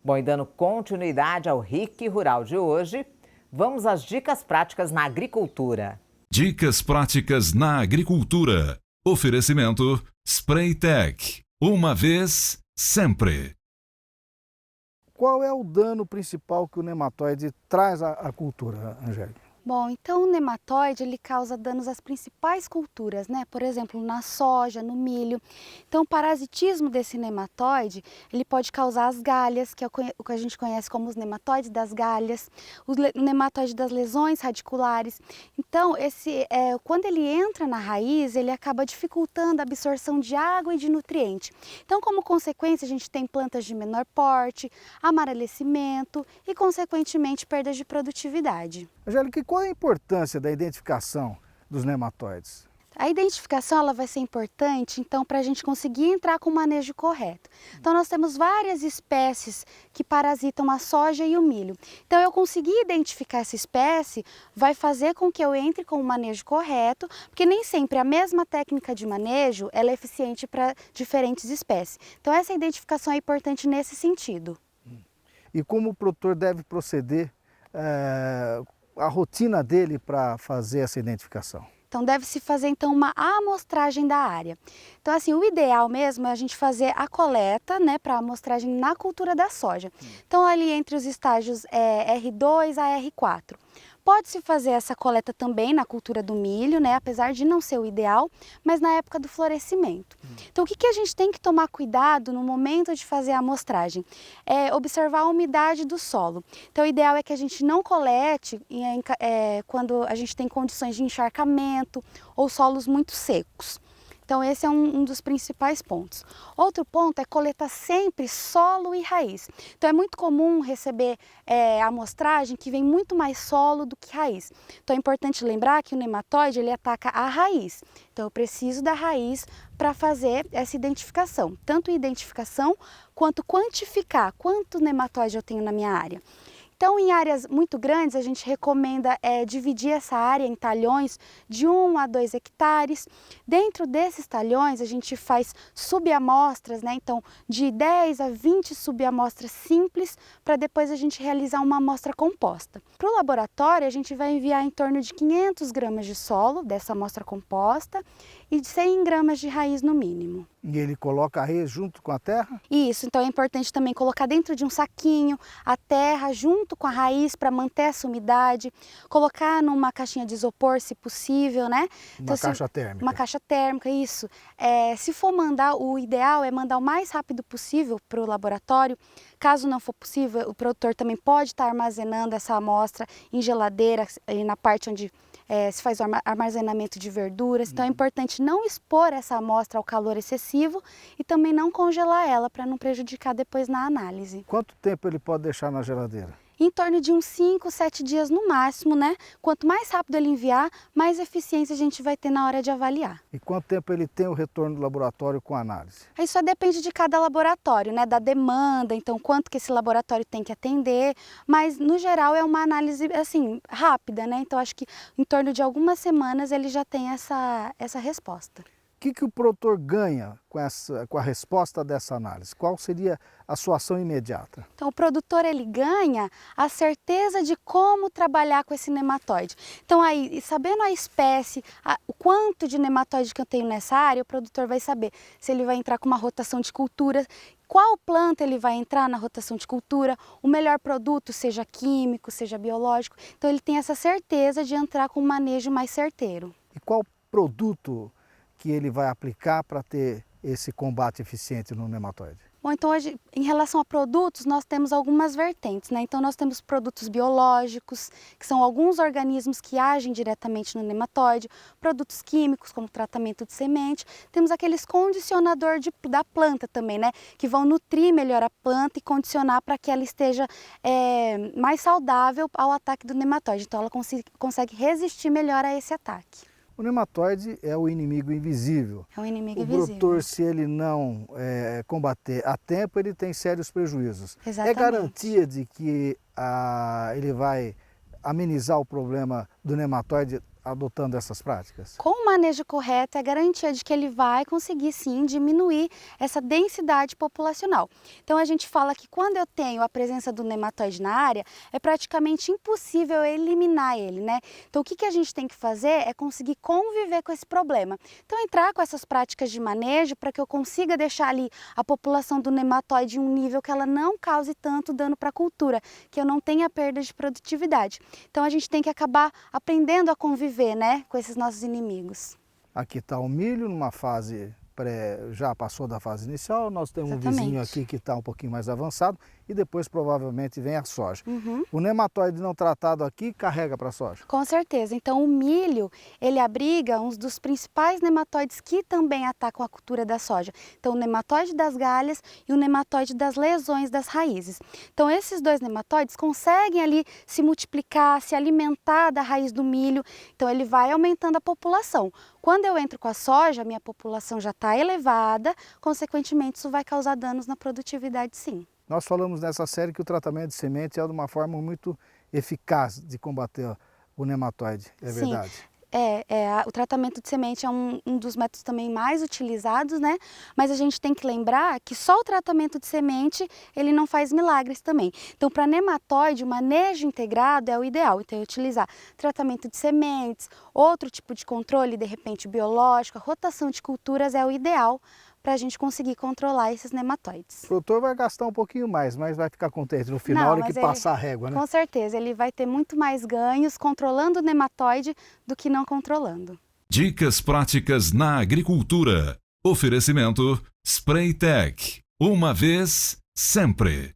Bom, e dando continuidade ao RIC Rural de hoje, vamos às dicas práticas na agricultura. Dicas práticas na agricultura. Oferecimento Spraytec. Uma vez, sempre. Qual é o dano principal que o nematóide traz à cultura, Angélica? Bom, então o nematóide ele causa danos às principais culturas, né? Por exemplo, na soja, no milho. Então o parasitismo desse nematóide, ele pode causar as galhas, que é o que a gente conhece como os nematóides das galhas, o nematóide das lesões radiculares. Então, quando ele entra na raiz, ele acaba dificultando a absorção de água e de nutriente. Então, como consequência, a gente tem plantas de menor porte, amarelecimento e, consequentemente, perdas de produtividade. Angélica, qual é a importância da identificação dos nematóides? A identificação ela vai ser importante, então, para a gente conseguir entrar com o manejo correto. Então, nós temos várias espécies que parasitam a soja e o milho. Então, eu conseguir identificar essa espécie vai fazer com que eu entre com o manejo correto, porque nem sempre a mesma técnica de manejo ela é eficiente para diferentes espécies. Então, essa identificação é importante nesse sentido. E como o produtor deve proceder a rotina dele para fazer essa identificação? Então deve-se fazer então uma amostragem da área. Então assim, o ideal mesmo é a gente fazer a coleta, né, para amostragem na cultura da soja. Então ali entre os estágios R2 a R4. Pode-se fazer essa coleta também na cultura do milho, né, apesar de não ser o ideal, mas na época do florescimento. Então o que a gente tem que tomar cuidado no momento de fazer a amostragem? É observar a umidade do solo. Então o ideal é que a gente não colete quando a gente tem condições de encharcamento ou solos muito secos. Então esse é um dos principais pontos. Outro ponto é coletar sempre solo e raiz. Então é muito comum receber amostragem que vem muito mais solo do que raiz. Então é importante lembrar que o nematóide ele ataca a raiz. Então eu preciso da raiz para fazer essa identificação. Tanto identificação quanto quantificar quanto nematóide eu tenho na minha área. Então, em áreas muito grandes, a gente recomenda dividir essa área em talhões de 1 a 2 hectares. Dentro desses talhões, a gente faz subamostras, né? Então, de 10 a 20 subamostras simples, para depois a gente realizar uma amostra composta. Para o laboratório, a gente vai enviar em torno de 500 gramas de solo dessa amostra composta e de 100 gramas de raiz no mínimo. E ele coloca a raiz junto com a terra? Isso, então é importante também colocar dentro de um saquinho a terra junto com a raiz para manter essa umidade, colocar numa caixinha de isopor, se possível, né? Uma caixa térmica. Uma caixa térmica, isso. Se for mandar, o ideal é mandar o mais rápido possível para o laboratório. Caso não for possível, o produtor também pode estar armazenando essa amostra em geladeira, na parte onde se faz o armazenamento de verduras. Então é importante não expor essa amostra ao calor excessivo e também não congelar ela para não prejudicar depois na análise. Quanto tempo ele pode deixar na geladeira? Em torno de uns 5, 7 dias no máximo, né? Quanto mais rápido ele enviar, mais eficiência a gente vai ter na hora de avaliar. E quanto tempo ele tem o retorno do laboratório com a análise? Isso só depende de cada laboratório, né? Da demanda, então quanto que esse laboratório tem que atender, mas no geral é uma análise assim, rápida, né? Então acho que em torno de algumas semanas ele já tem essa resposta. O que o produtor ganha com a resposta dessa análise? Qual seria a sua ação imediata? Então o produtor ele ganha a certeza de como trabalhar com esse nematóide. Então aí, sabendo a espécie, o quanto de nematóide que eu tenho nessa área, o produtor vai saber se ele vai entrar com uma rotação de cultura, qual planta ele vai entrar na rotação de cultura, o melhor produto, seja químico, seja biológico. Então ele tem essa certeza de entrar com um manejo mais certeiro. E qual produto que ele vai aplicar para ter esse combate eficiente no nematóide? Bom, então hoje, em relação a produtos, nós temos algumas vertentes, né? Então nós temos produtos biológicos, que são alguns organismos que agem diretamente no nematóide, produtos químicos, como tratamento de semente, temos aqueles condicionador da planta também, né? Que vão nutrir melhor a planta e condicionar para que ela esteja mais saudável ao ataque do nematóide. Então ela consegue resistir melhor a esse ataque. O nematóide é o inimigo invisível. É um inimigo invisível. O produtor, invisível. se ele não combater a tempo, ele tem sérios prejuízos. Exatamente. É garantia de que ele vai amenizar o problema do nematóide adotando essas práticas? Com o manejo correto é garantia de que ele vai conseguir sim diminuir essa densidade populacional. Então a gente fala que quando eu tenho a presença do nematóide na área, é praticamente impossível eliminar ele, né? Então o que a gente tem que fazer é conseguir conviver com esse problema. Então entrar com essas práticas de manejo para que eu consiga deixar ali a população do nematóide em um nível que ela não cause tanto dano para a cultura, que eu não tenha perda de produtividade. Então a gente tem que acabar aprendendo a conviver, né, com esses nossos inimigos. Aqui está o milho numa fase já passou da fase inicial, nós temos um Exatamente. vizinho aqui que está um pouquinho mais avançado e depois provavelmente vem a soja. Uhum. O nematóide não tratado aqui carrega para a soja? Com certeza. Então o milho, ele abriga um dos principais nematóides que também atacam a cultura da soja. Então o nematóide das galhas e o nematóide das lesões das raízes. Então esses dois nematóides conseguem ali se multiplicar, se alimentar da raiz do milho, então ele vai aumentando a população. Quando eu entro com a soja, a minha população já está elevada, consequentemente isso vai causar danos na produtividade sim. Nós falamos nessa série que o tratamento de semente é uma forma muito eficaz de combater o nematóide, é Sim. verdade? O tratamento de semente é um dos métodos também mais utilizados, né? Mas a gente tem que lembrar que só o tratamento de semente, ele não faz milagres também. Então, para nematóide, o manejo integrado é o ideal. Então, utilizar tratamento de sementes, outro tipo de controle, de repente biológico, a rotação de culturas é o ideal para a gente conseguir controlar esses nematóides. O produtor vai gastar um pouquinho mais, mas vai ficar contente no final, Não, na hora que mas ele- passar a régua, né? Com certeza, ele vai ter muito mais ganhos controlando o nematóide do que não controlando. Dicas práticas na agricultura. Oferecimento Spraytec. Uma vez, sempre.